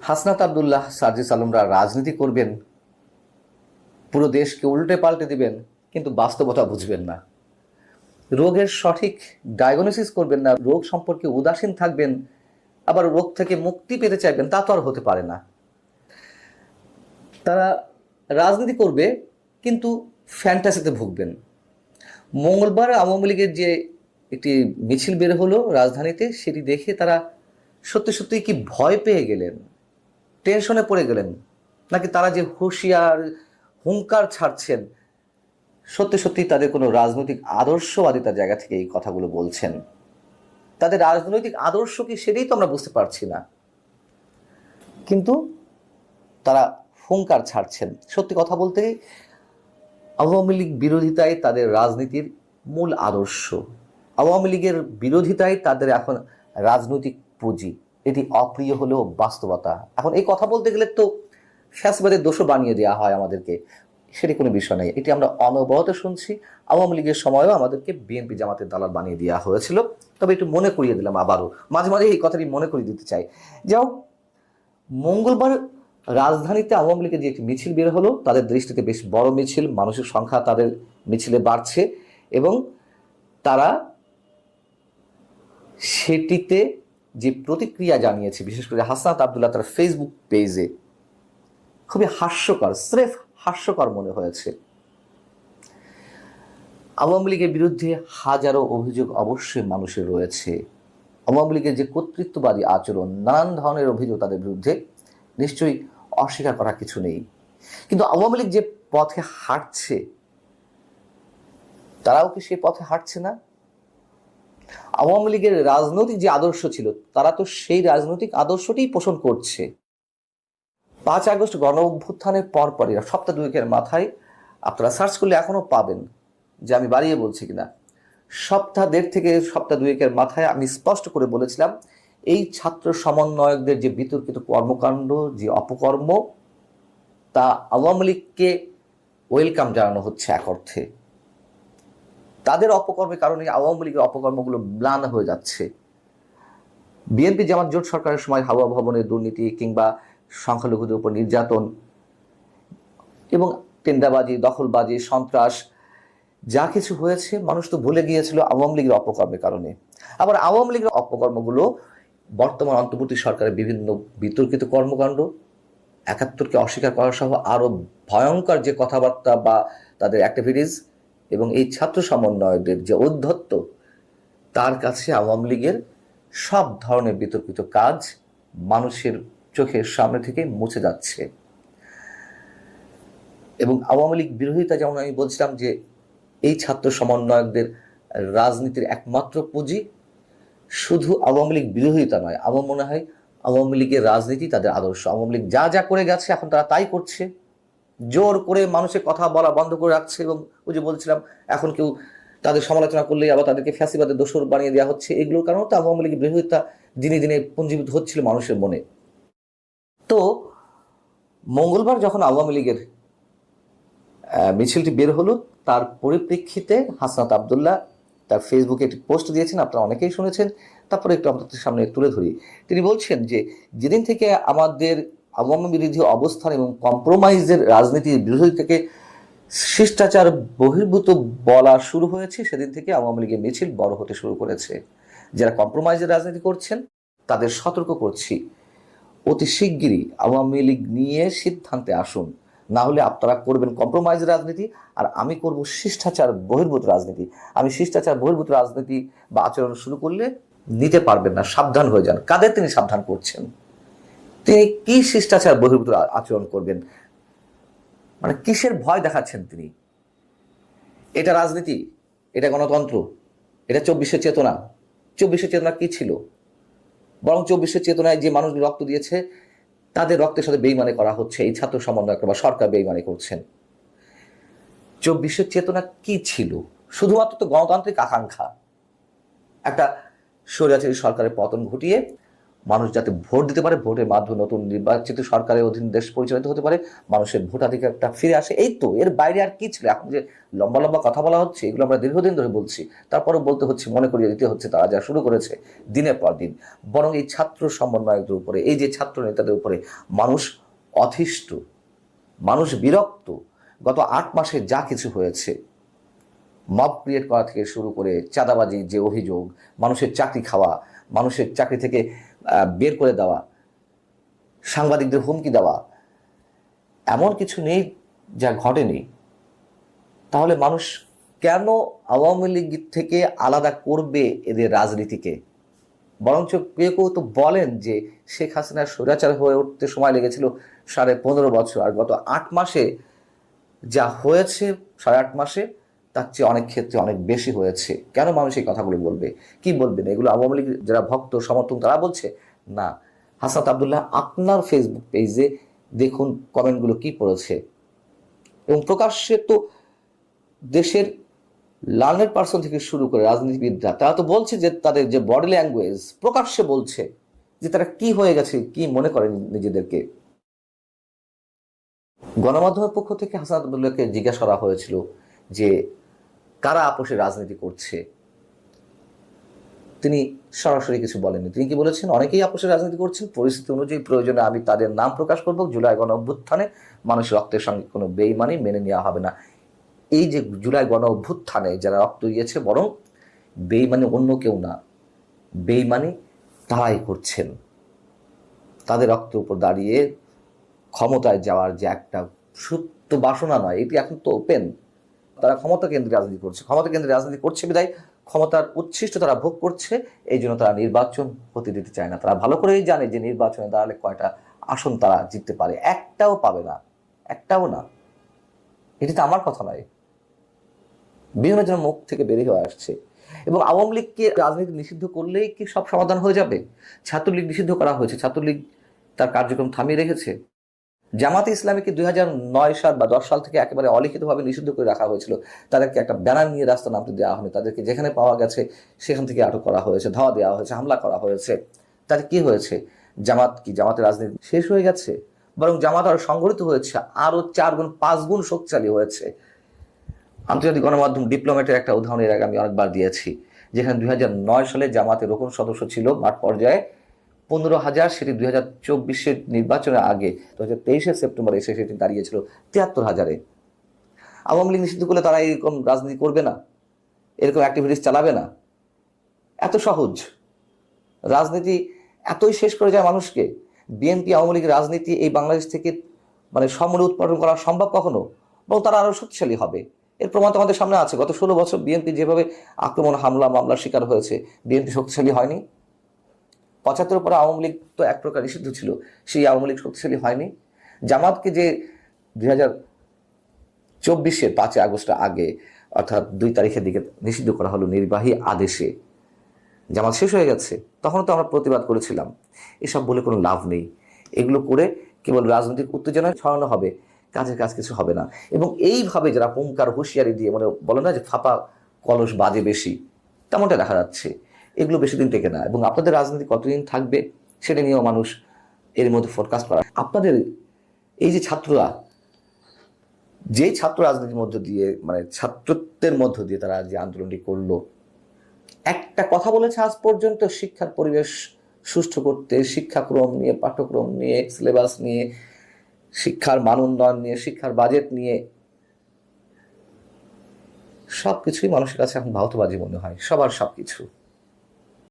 হাসনাত আব্দুল্লাহ, সার্জিস আলমরা রাজনীতি করবেন, পুরো দেশকে উল্টে পাল্টে দিবেন, কিন্তু বাস্তবতা বুঝবেন না। রোগের সঠিক ডায়াগনোসিস করবেন না, রোগ সম্পর্কে উদাসীন থাকবেন, আবার রোগ থেকে মুক্তি পেতে চাইবেন, তা তো আর হতে পারে না। তারা রাজনীতি করবে কিন্তু ফ্যান্টাসিতে ভুগবেন। মঙ্গলবার আওয়ামী লীগের যে একটি মিছিল বের হলো রাজধানীতে, সেটি দেখে তারা সত্যি সত্যি কি ভয় পেয়ে গেলেন, টেনশনে পড়ে গেলেন, নাকি তারা যে হুঁশিয়ার হুঙ্কার ছাড়ছেন, সত্যি সত্যি তাদের কোনো রাজনৈতিক আদর্শবাদিতার জায়গা থেকে এই কথাগুলো বলছেন? তাদের রাজনৈতিক আদর্শ কি, সেটাই তো আমরা বুঝতে পারছি না, কিন্তু তারা হুঙ্কার ছাড়ছেন। সত্যি কথা বলতে, আওয়ামী লীগ বিরোধিতাই তাদের রাজনীতির মূল আদর্শ। আওয়ামী লীগের বিরোধিতাই তাদের এখন রাজনৈতিক পুঁজি। এটি অপ্রিয় হলেও বাস্তবতা। এখন এই কথা বলতে গেলে তো ফ্যাসবাদের দোষও বানিয়ে দেওয়া হয় আমাদেরকে, সেটি কোনো বিষয় নেই। এটি আমরা অনবরত শুনছি। আওয়ামী লীগের সময়ও আমাদেরকে বিএনপি জামাতের দালাল বানিয়ে দেওয়া হয়েছিল। তবে একটু মনে করিয়ে দিলাম, আবারও মাঝে মাঝে এই কথাটি মনে করিয়ে দিতে চাই। যাও, মঙ্গলবার রাজধানীতে আওয়ামী লীগের যে একটি মিছিল বের হলো, তাদের দৃষ্টিতে বেশ বড় মিছিল, মানুষের সংখ্যা তাদের মিছিলে বাড়ছে, এবং তারা সেটিতে যে প্রতিক্রিয়া জানিয়েছে, বিশেষ করে হাসনাত আব্দুল্লাহ তার ফেসবুক পেজে, খুবই হাস্যকর, স্রেফ হাস্যকর মনে হয়েছে। আওয়ামী লীগের বিরুদ্ধে হাজারো অভিযোগ অবশ্যই মানুষের রয়েছে। আওয়ামী লীগের যে কর্তৃত্ববাদী আচরণ, নানান ধরনের অভিযোগ তাদের বিরুদ্ধে, নিশ্চয়ই অস্বীকার করার কিছু নেই। কিন্তু আওয়ামী লীগ যে পথে হাঁটছে, তারাও কি সেই পথে হাঁটছে না? আওয়ামী লীগের রাজনৈতিক যে আদর্শ ছিল, তারা তো সেই রাজনৈতিক আদর্শটিই পোষণ করছে। 5 আগস্ট গণ অভ্যুত্থানের পরপরই সপ্তাহ দুয়েকের মাথায়, আপনারা সার্চ করলে এখনো পাবেন, যে আমি বাড়িয়ে বলছি কিনা, সপ্তাহ দেড় থেকে সপ্তাহ দুয়েকের মাথায় আমি স্পষ্ট করে বলেছিলাম, এই ছাত্র সমন্বয়কদের যে বিতর্কিত কর্মকাণ্ড, যে অপকর্ম, তা আওয়ামী লীগকে ওয়েলকাম জানানো হচ্ছে এক অর্থে। তাদের অপকর্মের কারণে আওয়ামী লীগের অপকর্মগুলো ম্লান হয়ে যাচ্ছে। বিএনপি জামাত জোট সরকারের সময় হাওয়া ভবনের দুর্নীতি, কিংবা সংখ্যালঘুদের উপর নির্যাতন এবং টেন্ডারবাজি, দখলবাজি, সন্ত্রাস, যা কিছু হয়েছে, মানুষ তো ভুলে গিয়েছিল আওয়ামী লীগের অপকর্মের কারণে। আবার আওয়ামী লীগের অপকর্মগুলো বর্তমান অন্তর্বর্তী সরকারের বিভিন্ন বিতর্কিত কর্মকাণ্ড, 71কে অস্বীকার করা সহ আরো ভয়ঙ্কর যে কথাবার্তা বা তাদের অ্যাক্টিভিটিস, এবং এই ছাত্র সমন্বয়কদের যে ঔদ্ধত্য, তার কাছে আওয়ামী লীগের সব ধরনের বিতর্কিত কাজ মানুষের চোখের সামনে থেকে মুছে যাচ্ছে। এবং আওয়ামী লীগ বিরোধিতা, যেমন আমি বলছিলাম যে এই ছাত্র সমন্বয়কদের রাজনীতির একমাত্র পুঁজি, শুধু আওয়ামী লীগ বিরোধিতা নয়, আমার মনে হয় আওয়ামী লীগের রাজনীতি তাদের আদর্শ। আওয়ামী লীগ যা যা করে গেছে, এখন তারা তাই করছে, জোর করে মানুষের কথা বলা বন্ধ করে রাখছে। এবং ওই যে বলছিলাম, এখন কেউ তাদের সমালোচনা করলেই আবার তাদেরকে ফ্যাসিবাদের দোষর বানিয়ে দেওয়া হচ্ছে। এগুলোর কারণে তো আওয়ামী লীগের বিরোধিতা দিনে দিনে পুঞ্জীভূত হচ্ছিল মানুষের মনে। তো মঙ্গলবার যখন আওয়ামী লীগের মিছিলটি বের হলো, তার পরিপ্রেক্ষিতে হাসনাত আব্দুল্লাহ তার ফেসবুকে একটি পোস্ট দিয়েছেন, আপনারা অনেকেই শুনেছেন। তারপরে একটু আমাদের সামনে তুলে ধরি। তিনি বলছেন যে, যেদিন থেকে আমাদের আওয়ামী বিরোধী অবস্থান এবং কম্প্রোমাইজের রাজনীতির বিরোধী থেকে শিষ্টাচার বহির্ভূত বলা শুরু হয়েছে, সেদিন থেকে আওয়ামী লীগের মিছিল বড় হতে শুরু করেছে। যারা কম্প্রোমাইজের রাজনীতি করছেন, তাদের সতর্ক করছি, অতি শিগগিরই আওয়ামী লীগ নিয়ে সিদ্ধান্তে আসুন, না হলে আপনারা করবেন কম্প্রোমাইজ রাজনীতি, আর আমি করব শিষ্টাচার বহির্ভূত রাজনীতি। আমি শিষ্টাচার বহির্ভূত রাজনীতি বা আচরণ শুরু করলে নিতে পারবেন না, সাবধান হয়ে যান। কাদের তিনি সাবধান করছেন? তিনি কি শিষ্টাচার বহির্ভূত আচরণ করবেন, মানে কিসের ভয় দেখাচ্ছেন তিনি? এটা রাজনীতি, এটা গণতন্ত্র, এটা 24-এর চেতনা। 24-এর চেতনা কি ছিল? বরং 24-এর চেতনায় যে মানুষগুলো রক্ত দিয়েছে, তাদের রক্তের সাথে বেইমানি করা হচ্ছে। এই ছাত্র সমন্বয়ক বা সরকার বেইমানি করছেন। 24-এর চেতনা কি ছিল? শুধুমাত্র তো গণতান্ত্রিক আকাঙ্ক্ষা, একটা স্বৈরাচারী সরকারের পতন ঘটিয়ে মানুষ যাতে ভোট দিতে পারে, ভোটের মাধ্যমে নতুন নির্বাচিত সরকারের অধীন দেশ পরিচালিত হতে পারে, মানুষের ভোটাধিকারটা ফিরে আসে। এই তো, এর বাইরে আর কি ছিল? এখন যে লম্বা লম্বা কথা বলা হচ্ছে, এগুলো আমরা দীর্ঘদিন ধরে বলছি, তারপরেও বলতে হচ্ছে, মনে করিয়ে দিতে হচ্ছে তারা যা শুরু করেছে দিনের পর দিন। বরং এই ছাত্র সমন্বয়কদের উপরে, এই যে ছাত্র নেতাদের উপরে মানুষ অতিষ্ঠ, মানুষ বিরক্ত। গত 8 মাসে যা কিছু হয়েছে, মব ক্রিয়েট করা থেকে শুরু করে চাঁদাবাজি যে অভিযোগ, মানুষের চাকরি খাওয়া, মানুষের চাকরি থেকে বের করে দেওয়া, সাংবাদিকদের হুমকি দেওয়া, এমন কিছু নেই যা ঘটেনি। তাহলে মানুষ কেন আওয়ামী লীগ থেকে আলাদা করবে এদের রাজনীতিকে? বরঞ্চ কেউ কেউ তো বলেন যে শেখ হাসিনার স্বৈরাচার হয়ে উঠতে সময় লেগেছিল 15.5 বছর, আর গত 8 মাসে যা হয়েছে 8.5 মাসে তার চেয়ে অনেক ক্ষেত্রে অনেক বেশি হয়েছে। কেন মানুষ এই কথাগুলো বলবে? কি বলবেন? এগুলো আওয়ামী লীগ যারা ভক্ত সমর্থক তারা বলছে না। হাসনাত আব্দুল্লাহ আপনার ফেসবুক পেজে দেখুন কমেন্টগুলো কি পড়েছে, এবং প্রকাশ্যে তো দেশের লার্নেড পার্সন থেকে শুরু করে রাজনীতিবিদরা তারা তো বলছে যে তাদের যে বডি ল্যাঙ্গুয়েজ প্রকাশ্যে বলছে যে তারা কি হয়ে গেছে, কি মনে করেন নিজেদেরকে। গণমাধ্যমের পক্ষ থেকে হাসনাত আব্দুল্লাহকে জিজ্ঞাসা করা হয়েছিল যে কারা আপোষে রাজনীতি করছে, তিনি সরাসরি কিছু বলেননি। তিনি কি বলেছেন? অনেকেই আপোষে রাজনীতি করছেন, পরিস্থিতি অনুযায়ী প্রয়োজনে আমি তাদের নাম প্রকাশ করব। জুলাই গণ অভ্যুত্থানে মানুষের রক্তের সঙ্গে কোনো বেইমানি মেনে নেওয়া হবে না। এই যে জুলাই গণ অভ্যুত্থানে যারা রক্ত দিয়েছে, বরং বেইমানি অন্য কেউ না, বেইমানি তারাই করছেন। তাদের রক্তের উপর দাঁড়িয়ে ক্ষমতায় যাওয়ার যে একটা সুপ্ত বাসনা নয়, এটি এখন তো ওপেন। তারা ক্ষমতা কেন্দ্রে রাজনীতি করছে, ক্ষমতা কেন্দ্রে রাজনীতি করছে বিদায় ক্ষমতার উচ্ছিষ্ট তারা ভোগ করছে, এই জন্য তারা নির্বাচন হতে দিতে চায় না। তারা ভালো করেই জানে যে নির্বাচনে দাঁড়ালে কয়টা আসন তারা জিততে পারে, একটাও পাবে না, একটাও না। এটি তো আমার কথা নয়, বিভিন্ন জনের মুখ থেকে বেরিয়ে হয়ে আসছে। এবং আওয়ামী লীগকে রাজনীতি নিষিদ্ধ করলেই কি সব সমাধান হয়ে যাবে? ছাত্রলীগ নিষিদ্ধ করা হয়েছে, ছাত্রলীগ তার কার্যক্রম থামিয়ে রেখেছে। জামাতে ইসলামীকে 2009 সাল বা 10 সাল থেকে একেবারে অলিখিতভাবে নিষিদ্ধ করে রাখা হয়েছিল। তাদেরকে একটা ব্যানার নিয়ে রাস্তা নামতে দেওয়া হয়নি, তাদেরকে যেখানে পাওয়া গেছে সেখান থেকে আটক করা হয়েছে, ধাওয়া দেওয়া হয়েছে, হামলা করা হয়েছে। তাতে কি হয়েছে? জামাতের রাজনীতি শেষ হয়ে গেছে? বরং জামাত আরো সংগঠিত হয়েছে, আরো 4 গুণ 5 গুণ শক্তিশালী হয়েছে। আন্তর্জাতিক গণমাধ্যম ডিপ্লোম্যাটের একটা উদাহরণ এর আগে আমি অনেকবার দিয়েছি, যেখানে 2009 সালে জামাতের রোকন সদস্য ছিল মাঠ পর্যায়ে 15,000, সেটি 2024 নির্বাচনের আগে 2023 সেপ্টেম্বর এসে সেটি দাঁড়িয়েছিল 73,000-এ। আওয়ামী লীগ নিষিদ্ধ করলে তারা এরকম রাজনীতি করবে না, এরকম অ্যাক্টিভিটিস চালাবে না? এত সহজ রাজনীতি এতই শেষ করে যায় মানুষকে। বিএনপি আওয়ামী লীগের রাজনীতি এই বাংলাদেশ থেকে সমূলে উৎপাদন করা সম্ভব কখনো? বরং তারা আরো শক্তিশালী হবে। এর প্রমাণ তো আমাদের সামনে আছে। গত 16 বছর বিএনপি যেভাবে আক্রমণ, হামলা, মামলার শিকার হয়েছে, বিএনপি শক্তিশালী হয়নি? 75 পরে আওয়ামী লীগ তো এক প্রকার নিষিদ্ধ ছিল, সেই আওয়ামী লীগ শক্তিশালী হয়নি? জামাতকে যে 2024 5 আগস্টের আগে, অর্থাৎ 2 তারিখের দিকে নিষিদ্ধ করা হলো নির্বাহী আদেশে, জামাত শেষ হয়ে গেছে, তখন তো আমরা প্রতিবাদ করেছিলাম। এসব বলে কোনো লাভ নেই। এগুলো করে কেবল রাজনৈতিক উত্তেজনা ছড়ানো হবে, কাজের কাজ কিছু হবে না। এবং এইভাবে যারা হুঙ্কার হুঁশিয়ারি দিয়ে বলে না যে ফাঁপা কলস বাজে বেশি, তেমনটা দেখা যাচ্ছে। এগুলো বেশি দিন টেকে না, এবং আপনাদের রাজনীতি কতদিন থাকবে সেটা নিয়েও মানুষ এর মধ্যে ফোরকাস্ট করা। আপনাদের এই যে ছাত্ররা, যেই ছাত্র রাজনীতির মধ্য দিয়ে, ছাত্রত্বের মধ্য দিয়ে তারা যে আন্দোলনটি করলো, একটা কথা বলেছে আজ পর্যন্ত, শিক্ষার পরিবেশ সুষ্ঠু করতে, শিক্ষাক্রম নিয়ে, পাঠ্যক্রম নিয়ে, সিলেবাস নিয়ে, শিক্ষার মান উন্নয়ন নিয়ে, শিক্ষার বাজেট নিয়ে, সবকিছুই মানুষের কাছে এখন ভাওতাবাজি মনে হয়, সবার সবকিছু।